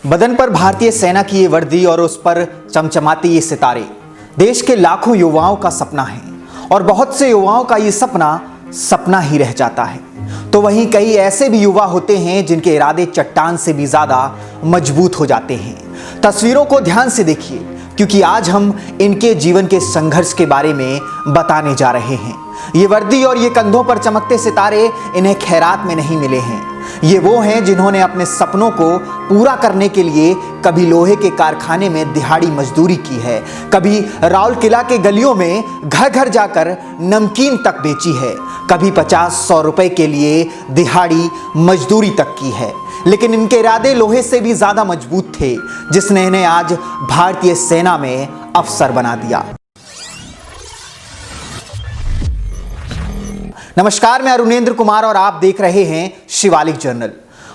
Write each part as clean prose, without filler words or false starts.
बदन पर भारतीय सेना की ये वर्दी और उस पर चमचमाते ये सितारे देश के लाखों युवाओं का सपना है और बहुत से युवाओं का ये सपना सपना ही रह जाता है। तो वहीं कई ऐसे भी युवा होते हैं जिनके इरादे चट्टान से भी ज्यादा मजबूत हो जाते हैं। तस्वीरों को ध्यान से देखिए, क्योंकि आज हम इनके जीवन के संघर्ष के बारे में बताने जा रहे हैं। ये वर्दी और ये कंधों पर चमकते सितारे इन्हें खैरात में नहीं मिले हैं। ये वो हैं जिन्होंने अपने सपनों को पूरा करने के लिए कभी लोहे के कारखाने में दिहाड़ी मजदूरी की है, कभी राउरकेला के गलियों में घर घर जाकर नमकीन तक बेची है, कभी 50-100 रुपए के लिए दिहाड़ी मजदूरी तक की है। लेकिन इनके इरादे लोहे से भी ज्यादा मजबूत थे, जिसने इन्हें आज भारतीय सेना में अफसर बना दिया। नमस्कार, मैं अरुणेंद्र कुमार और आप देख रहे हैं शिवालिक जर्नल।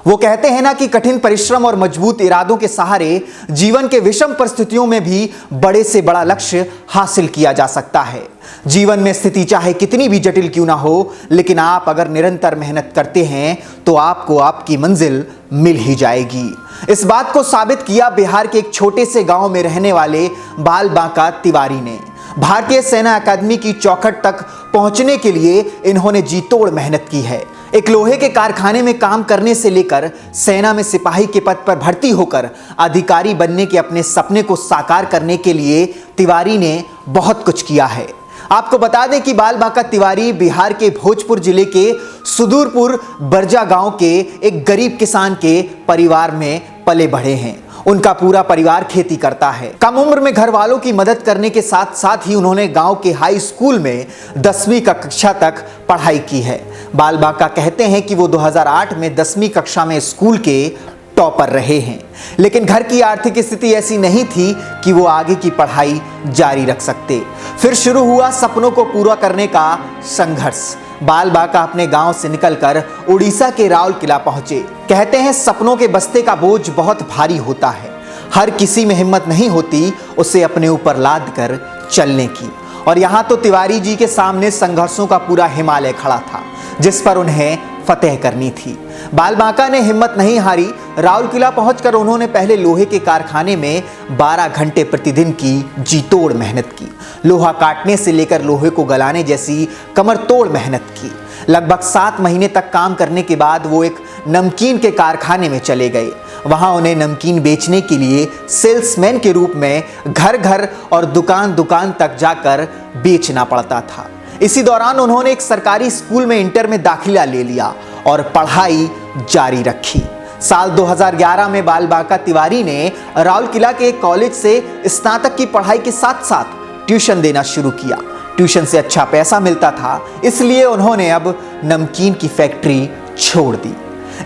वो कहते हैं ना कि कठिन परिश्रम और मजबूत इरादों के सहारे जीवन के विषम परिस्थितियों में भी बड़े से बड़ा लक्ष्य हासिल किया जा सकता है। जीवन में स्थिति चाहे कितनी भी जटिल क्यों ना हो, लेकिन आप अगर निरंतर मेहनत करते हैं तो आपको आपकी मंजिल मिल ही जाएगी। इस बात को साबित किया बिहार के एक छोटे से गांव में रहने वाले बाल बांका तिवारी ने। भारतीय सेना अकादमी की चौखट तक पहुंचने के लिए इन्होंने जी तोड़ मेहनत की है। एक लोहे के कारखाने में काम करने से लेकर सेना में सिपाही के पद पर भर्ती होकर अधिकारी बनने के अपने सपने को साकार करने के लिए तिवारी ने बहुत कुछ किया है। आपको बता दें कि बाल बांका तिवारी बिहार के भोजपुर जिले के सुदूरपुर बरजा गांव के एक गरीब किसान के परिवार में पले बढ़े हैं। उनका पूरा परिवार खेती करता है। कम उम्र में घर वालों की मदद करने के साथ साथ ही उन्होंने गांव के हाई स्कूल में 10वीं कक्षा तक पढ़ाई की है। बाल बांका कहते हैं कि वो 2008 में 10वीं कक्षा में स्कूल के टॉपर रहे हैं, लेकिन घर की आर्थिक स्थिति ऐसी नहीं थी कि वो आगे की पढ़ाई जारी रख सकते। फिर शुरू हुआ सपनों को पूरा करने का संघर्ष। बाल बांका अपने गांव से निकलकर उड़ीसा के राउरकेला पहुंचे। कहते हैं सपनों के बस्ते का बोझ बहुत भारी होता है, हर किसी में हिम्मत नहीं होती उसे अपने ऊपर लाद कर चलने की। और यहाँ तो तिवारी जी के सामने संघर्षों का पूरा हिमालय खड़ा था, जिस पर उन्हें फतेह करनी थी। बाल बांका ने हिम्मत नहीं हारी। राउरकेला पहुंचकर उन्होंने पहले लोहे के कारखाने में 12 घंटे प्रतिदिन की जी तोड़ मेहनत की। लोहा काटने से लेकर लोहे को गलाने जैसी कमर तोड़ मेहनत की। लगभग 7 महीने तक काम करने के बाद वो एक नमकीन के कारखाने में चले गए। वहां उन्हें नमकीन बेचने के लिए सेल्समैन के रूप में घर घर और दुकान दुकान तक जाकर बेचना पड़ता था। इसी दौरान उन्होंने एक सरकारी स्कूल में इंटर में दाखिला ले लिया और पढ़ाई जारी रखी। साल 2011 में बाल बांका तिवारी ने राउरकेला के कॉलेज से स्नातक की पढ़ाई के साथ साथ ट्यूशन देना शुरू किया। ट्यूशन से अच्छा पैसा मिलता था, इसलिए उन्होंने अब नमकीन की फैक्ट्री छोड़ दी।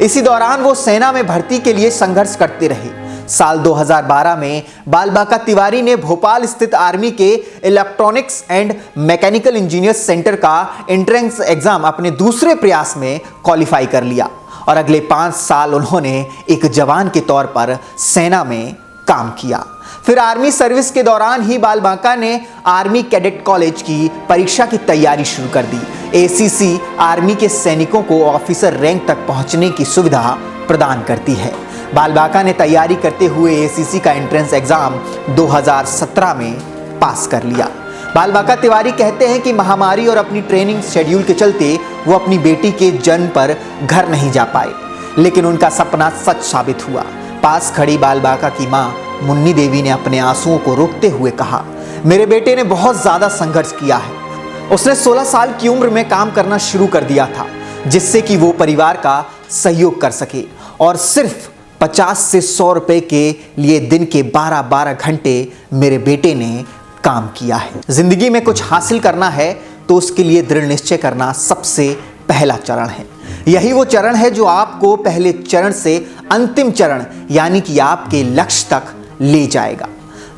इसी दौरान वो सेना में भर्ती के लिए संघर्ष करते रहे। साल 2012 में बाल बांका तिवारी ने भोपाल स्थित आर्मी के electronics and mechanical engineers centre का एंट्रेंस एग्जाम अपने दूसरे प्रयास में क्वालिफाई कर लिया और अगले 5 साल उन्होंने एक जवान के तौर पर सेना में काम किया। फिर आर्मी सर्विस के दौरान ही बाल बांका ने आर्मी कैडेट कॉलेज की परीक्षा की तैयारी शुरू कर दी। ACC आर्मी के सैनिकों को ऑफिसर रैंक तक पहुंचने की सुविधा प्रदान करती है। बाल बांका ने तैयारी करते हुए ACC का एंट्रेंस एग्जाम 2017 में पास कर लिया। बाल बांका तिवारी कहते हैं कि महामारी और अपनी ट्रेनिंग शेड्यूल के चलते वो अपनी बेटी के जन्म पर घर नहीं जा पाए, लेकिन उनका सपना सच साबित हुआ। पास खड़ी बाल बांका की मां मुन्नी देवी ने अपने आंसुओं को रोकते हुए कहा, मेरे बेटे ने बहुत ज्यादा संघर्ष किया है। उसने 16 साल की उम्र में काम करना शुरू कर दिया था, जिससे कि वो परिवार का सहयोग कर सके और सिर्फ 50 से 100 रुपए के लिए दिन के 12-12 घंटे मेरे बेटे ने काम किया है। जिंदगी में कुछ हासिल करना है तो उसके लिए दृढ़ निश्चय करना सबसे पहला चरण है। यही वो चरण है जो आपको पहले चरण से अंतिम चरण यानी कि आपके लक्ष्य तक ले जाएगा।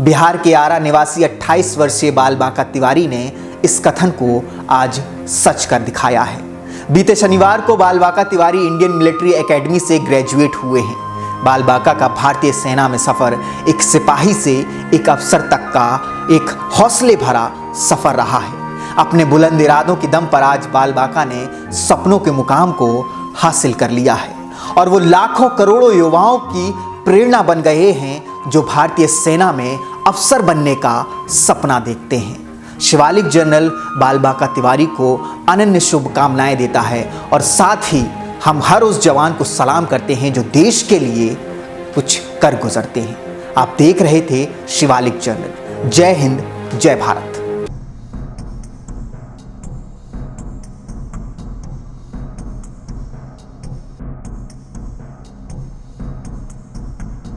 बिहार के आरा निवासी 28 वर्षीय बाल बांका तिवारी ने इस कथन को आज सच कर दिखाया है। बीते शनिवार को बाल Banka Tiwari Indian military academy से ग्रेजुएट हुए हैं। बाल बांका का भारतीय सेना में सफर एक सिपाही से एक अफसर तक का एक हौसले भरा सफर रहा है। अपने बुलंद इरादों के दम पर आज बाल बांका ने सपनों के मुकाम को हासिल कर लिया है और वो लाखों करोड़ों युवाओं की प्रेरणा बन गए हैं जो भारतीय सेना में अफसर बनने का सपना देखते हैं। शिवालिक जनरल बालबाका तिवारी को अनन्य शुभकामनाएं देता है और साथ ही हम हर उस जवान को सलाम करते हैं जो देश के लिए कुछ कर गुजरते हैं। आप देख रहे थे शिवालिक जनरल। जय हिंद, जय भारत।